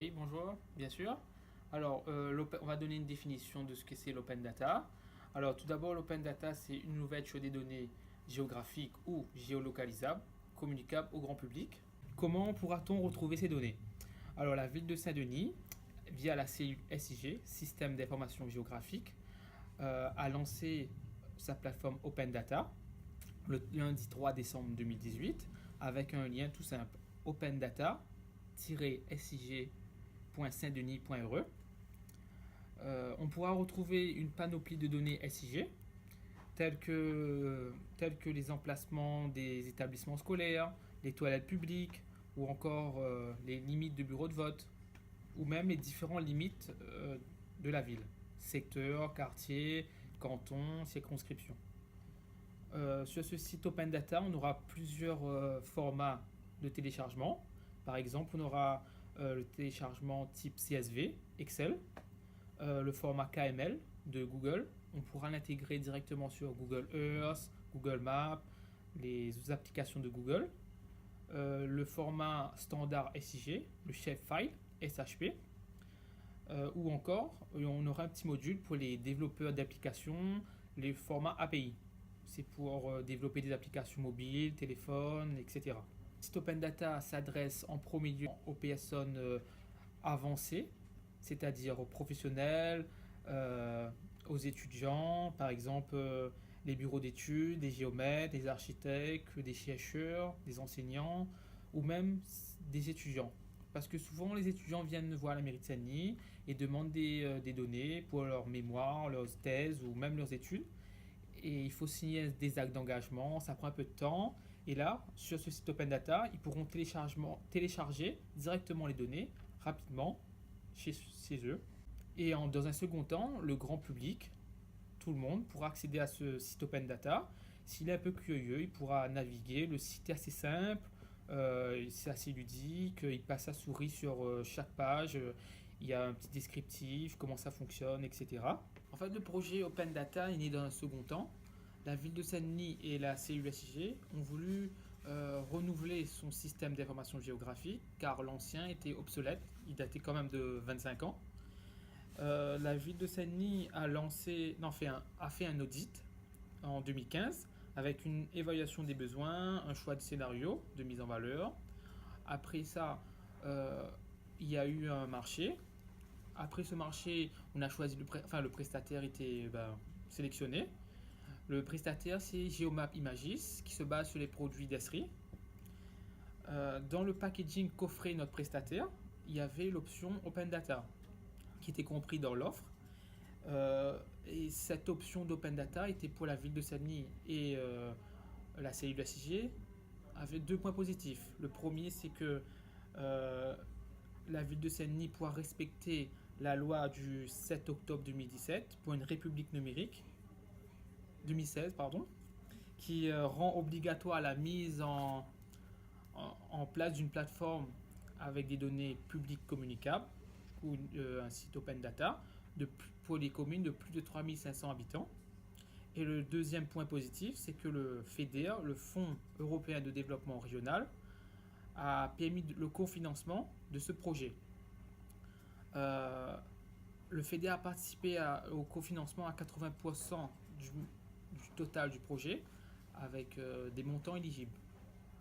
Oui, bonjour, bien sûr. Alors, on va donner une définition de ce que c'est l'open data. Alors, tout d'abord, l'open data, c'est une ouverture des données géographiques ou géolocalisables, communicables au grand public. Comment pourra-t-on retrouver ces données? Alors, la ville de Saint-Denis, via la cellule SIG, Système d'information géographique, a lancé sa plateforme Open Data le lundi 3 décembre 2018 avec un lien tout simple opendata-sig.saintdenis.re. On pourra retrouver une panoplie de données SIG telles que les emplacements des établissements scolaires, les toilettes publiques ou encore les limites de bureaux de vote ou même les différentes limites de la ville, secteur, quartier, canton, circonscription. Sur ce site Open Data, on aura plusieurs formats de téléchargement. Par exemple, on aura le téléchargement type CSV, Excel, le format KML de Google. On pourra l'intégrer directement sur Google Earth, Google Maps, les applications de Google. Le format standard SIG, le Shapefile, SHP. Ou encore, on aura un petit module pour les développeurs d'applications, les formats API. C'est pour développer des applications mobiles, téléphones, etc. Le site Open Data s'adresse en premier lieu aux personnes avancées, c'est-à-dire aux professionnels, aux étudiants, par exemple les bureaux d'études, des géomètres, des architectes, des chercheurs, des enseignants ou même des étudiants. Parce que souvent les étudiants viennent voir la mairie de Saint-Denis et demandent des données pour leur mémoire, leurs thèses ou même leurs études. Et il faut signer des actes d'engagement, ça prend un peu de temps. Et là, sur ce site Open Data, ils pourront télécharger directement les données rapidement chez eux. Et dans un second temps, le grand public, tout le monde, pourra accéder à ce site Open Data. S'il est un peu curieux, il pourra naviguer. Le site est assez simple, c'est assez ludique. Il passe sa souris sur chaque page. Il y a un petit descriptif, comment ça fonctionne, etc. En fait, le projet Open Data est né dans un second temps. La ville de Saint-Denis et la cellule SIG ont voulu renouveler son système d'information géographique car l'ancien était obsolète, il datait quand même de 25 ans. La ville de Saint-Denis a fait un audit en 2015 avec une évaluation des besoins, un choix de scénario de mise en valeur. Après ça, il y a eu un marché. Après ce marché, on a choisi le prestataire était sélectionné. Le prestataire, c'est Geomap Imagis, qui se base sur les produits d'Esri. Dans le packaging qu'offrait notre prestataire, il y avait l'option Open Data, qui était compris dans l'offre. Et cette option d'Open Data était pour la ville de Saint-Denis et la cellule SIG avait deux points positifs. Le premier, c'est que la ville de Saint-Denis pourra respecter la loi du 7 octobre 2017 pour une république numérique, 2016, pardon, qui rend obligatoire la mise en place d'une plateforme avec des données publiques communicables ou un site Open Data pour les communes de plus de 3500 habitants. Et le deuxième point positif, c'est que le FEDER, le Fonds européen de développement régional, a permis le cofinancement de ce projet. Le FEDER a participé au cofinancement à 80% du total du projet avec des montants éligibles.